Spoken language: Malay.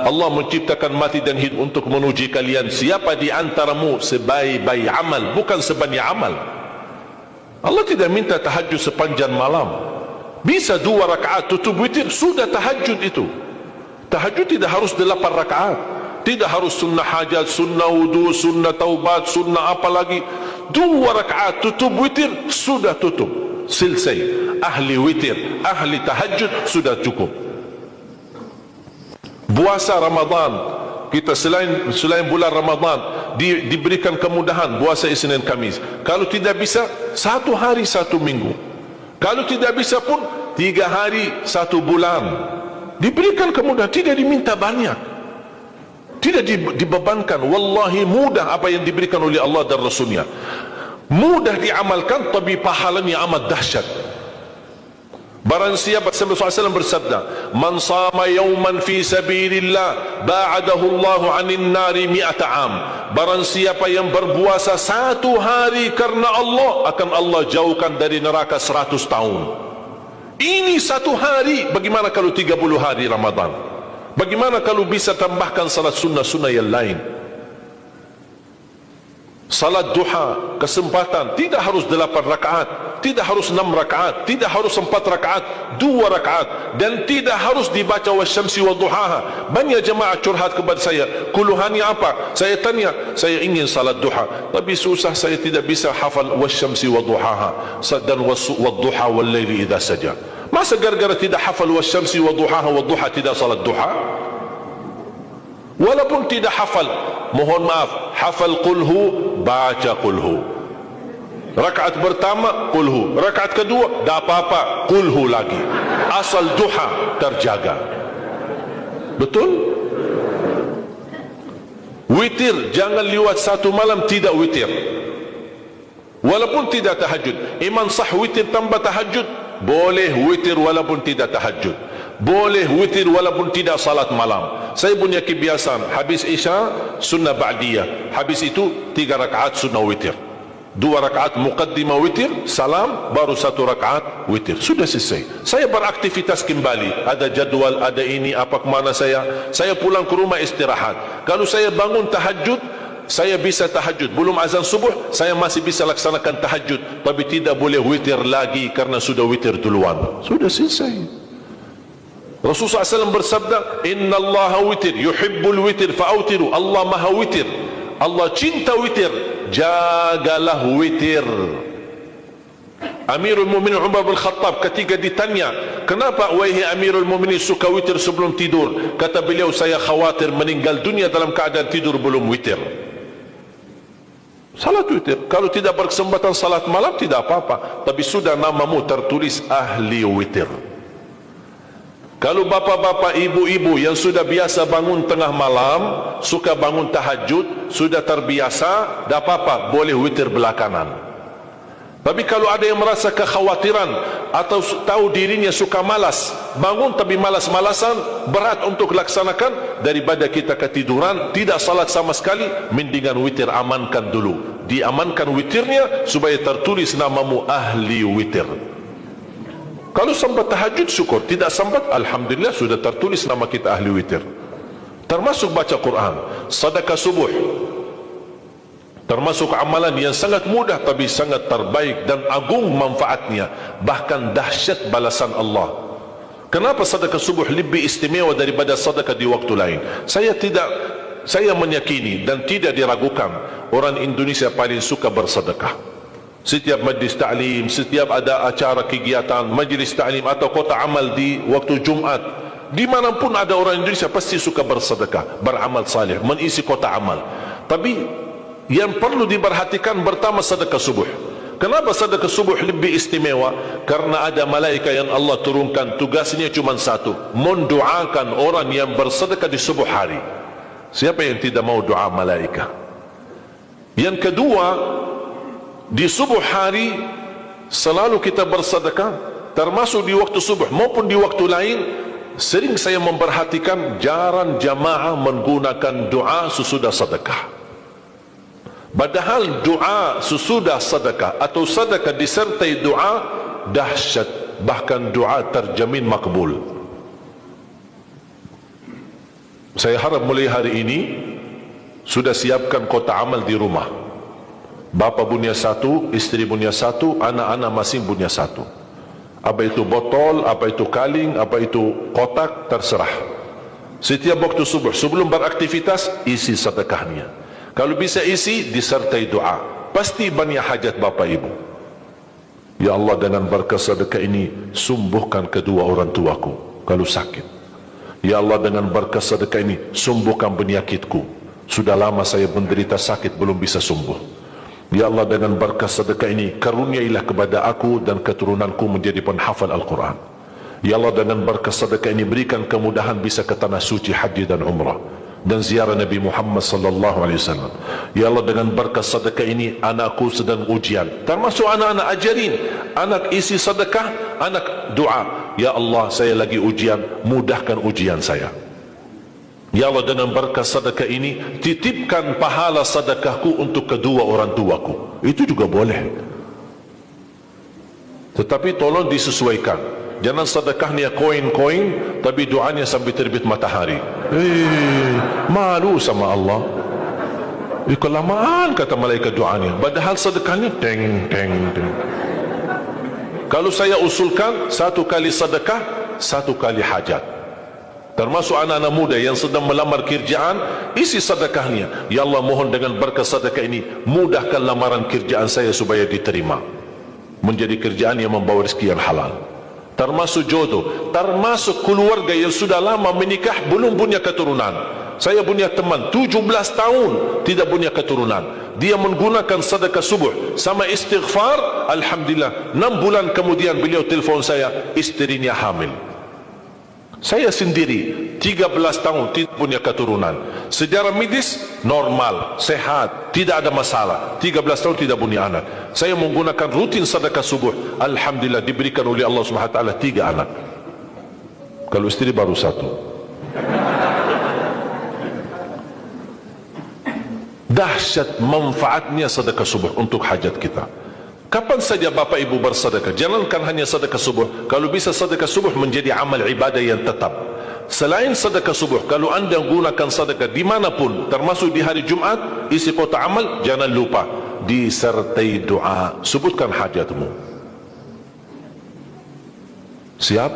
Allah menciptakan mati dan hidup untuk menguji kalian. Siapa di antaramu sebaik-baik amal, bukan sebanyak amal. Allah tidak minta tahajud sepanjang malam. Bisa 2 rakaat tutup witir, sudah tahajud itu. Tahajud tidak harus 8 rakaat. Tidak harus sunnah hajat, sunnah wudu, sunnah taubat, sunnah apa lagi. 2 rakaat tutup witir, sudah tutup. Selesai. Ahli witir, ahli tahajud, sudah cukup. Puasa Ramadan, kita selain bulan Ramadan diberikan kemudahan puasa Isnin Kamis. Kalau tidak bisa, 1 hari 1 minggu. Kalau tidak bisa pun 3 hari 1 bulan. Diberikan kemudahan, tidak diminta banyak, tidak dibebankan. Wallahi mudah apa yang diberikan oleh Allah dan Rasulnya. Mudah diamalkan, tapi pahalanya amat dahsyat. Barang siapa, Rasulullah SAW bersabda, man sama yawman fi sabilillah ba'adahu Allahu 'anil nari 100 am. Barang siapa yang berpuasa 1 hari karena Allah, akan Allah jauhkan dari neraka 100 tahun. Ini 1 hari. Bagaimana kalau 30 hari Ramadan? Bagaimana kalau bisa tambahkan salat sunnah-sunnah yang lain? Salat duha, kesempatan, tidak harus 8 rakaat, tidak harus 6 rakaat, tidak harus 4 rakaat, 2 rakaat, dan tidak harus dibaca wasyamsi wa duhaha. Banyak jemaah curhat kepada saya, keluhannya apa? Saya tanya, saya ingin salat duha, tapi susah, saya tidak bisa hafal wasyamsi wa duhaha dan wadduha wal laili idza saja. Masa gara-gara tidak hafal wasyamsi wa duhaha wa duha tidak salat duha? Walaupun tidak hafal, mohon maaf, hafal qulhu, baca qulhu. Rakaat pertama qulhu, rakaat kedua dah apa-apa, qulhu lagi. Asal duha terjaga. Betul? Witir, jangan lewat 1 malam tidak witir. Walaupun tidak tahajud. Iman sah witir tambah tahajud, boleh witir walaupun tidak tahajud. Boleh witir walaupun tidak salat malam. Saya punya kebiasaan, habis Isya sunnah ba'diyah, habis itu 3 rakaat sunnah witir, 2 rakaat muqaddimah witir, salam, baru 1 rakaat witir, sudah selesai. Saya beraktivitas kembali, ada jadual, ada ini, apa kemana saya pulang ke rumah istirahat. Kalau saya bangun tahajud, saya bisa tahajud, belum azan subuh saya masih bisa laksanakan tahajud, tapi tidak boleh witir lagi karena sudah witir duluan, sudah selesai. Rasulullah SAW bersabda, Inna Allah witir, yuhibbul witir, fa'autiru. Allah maha witir, Allah cinta witir, jagalah witir. Amirul Mu'minin Umar bin Khattab ketika ditanya, kenapa wahai Amirul Mu'minin suka witir sebelum tidur? Kata beliau, saya khawatir meninggal dunia dalam keadaan tidur belum witir. Salat witir, kalau tidak berkesempatan salat malam tidak apa-apa, tapi sudah namamu tertulis ahli witir. Kalau bapak-bapak, ibu-ibu yang sudah biasa bangun tengah malam, suka bangun tahajud, sudah terbiasa, tak apa-apa, boleh witir belakangan. Tapi kalau ada yang merasa kekhawatiran atau tahu dirinya suka malas, bangun tapi malas-malasan, berat untuk laksanakan, daripada kita ketiduran, tidak salat sama sekali, mendingan witir amankan dulu. Diamankan witirnya supaya tertulis namamu ahli witir. Kalau sempat tahajud syukur, tidak sempat alhamdulillah sudah tertulis nama kita ahli witir. Termasuk baca Quran, sedekah subuh, termasuk amalan yang sangat mudah tapi sangat terbaik dan agung manfaatnya, bahkan dahsyat balasan Allah. Kenapa sedekah subuh lebih istimewa daripada sedekah di waktu lain? Saya meyakini dan tidak diragukan, orang Indonesia paling suka bersedekah. Setiap majlis ta'lim, setiap ada acara kegiatan majlis ta'lim atau kota amal di waktu Jumat, dimanapun ada orang Indonesia pasti suka bersedekah, beramal saleh, mengisi kota amal. Tapi yang perlu diperhatikan pertama sedekah subuh. Kenapa sedekah subuh lebih istimewa? Karena ada malaikat yang Allah turunkan, tugasnya cuma satu, mendoakan orang yang bersedekah di subuh hari. Siapa yang tidak mau doa malaikat? Yang kedua, di subuh hari selalu kita bersedekah, termasuk di waktu subuh maupun di waktu lain. Sering saya memperhatikan jarang jamaah menggunakan doa sesudah sedekah. Padahal doa sesudah sedekah atau sedekah disertai doa dahsyat, bahkan doa terjamin makbul. Saya harap mulai hari ini sudah siapkan kotak amal di rumah. Bapa punya satu, isteri punya satu, anak-anak masing punya satu. Apa itu botol, apa itu kaling, apa itu kotak, terserah. Setiap waktu subuh, sebelum beraktivitas, isi sedekahnya. Kalau bisa isi, disertai doa. Pasti banyak hajat bapa ibu. Ya Allah, dengan berkah sedekah ini, sembuhkan kedua orang tuaku kalau sakit. Ya Allah, dengan berkah sedekah ini, sembuhkan penyakitku. Sudah lama saya menderita sakit, belum bisa sembuh. Ya Allah, dengan berkah sedekah ini, karuniailah kepada aku dan keturunanku menjadi penghafal Al-Quran. Ya Allah, dengan berkah sedekah ini, berikan kemudahan bisa ke tanah suci haji dan umrah dan ziarah Nabi Muhammad sallallahu alaihi wasallam. Ya Allah, dengan berkah sedekah ini, anakku sedang ujian, termasuk anak-anak, ajarin anak isi sedekah, anak doa. Ya Allah, saya lagi ujian, mudahkan ujian saya. Ya Allah, dengan berkah sedekah ini, titipkan pahala sedekahku untuk kedua orang tuaku. Itu juga boleh. Tetapi tolong disesuaikan. Jangan sedekahnya koin-koin, tapi doanya sampai terbit matahari. Malu sama Allah. Kelamaan kata malaikat doanya. Padahal sedekahnya teng, teng, teng. Kalau saya usulkan, satu kali sedekah, satu kali hajat. Termasuk anak-anak muda yang sedang melamar kerjaan, isi sedekahnya. Ya Allah, mohon dengan berkah sedekah ini, mudahkan lamaran kerjaan saya supaya diterima, menjadi kerjaan yang membawa rezeki yang halal. Termasuk jodoh, termasuk keluarga yang sudah lama menikah belum punya keturunan. Saya punya teman 17 tahun tidak punya keturunan. Dia menggunakan sedekah subuh sama istighfar, alhamdulillah 6 bulan kemudian beliau telefon saya, istrinya hamil. Saya sendiri 13 tahun tidak punya keturunan. Secara medis normal, sehat, tidak ada masalah. 13 tahun tidak punya anak. Saya menggunakan rutin sedekah subuh, alhamdulillah diberikan oleh Allah Subhanahu wa taala 3 anak. Kalau istri baru 1. Dahsyat manfaatnya sedekah subuh untuk hajat kita. Kapan saja Bapak Ibu bersedekah, jangankan hanya sedekah subuh. Kalau bisa sedekah subuh menjadi amal ibadah yang tetap. Selain sedekah subuh, kalau anda gunakan sedekah dimanapun, termasuk di hari Jumat, isi kotak amal, jangan lupa disertai doa. Sebutkan hajatmu. Siap?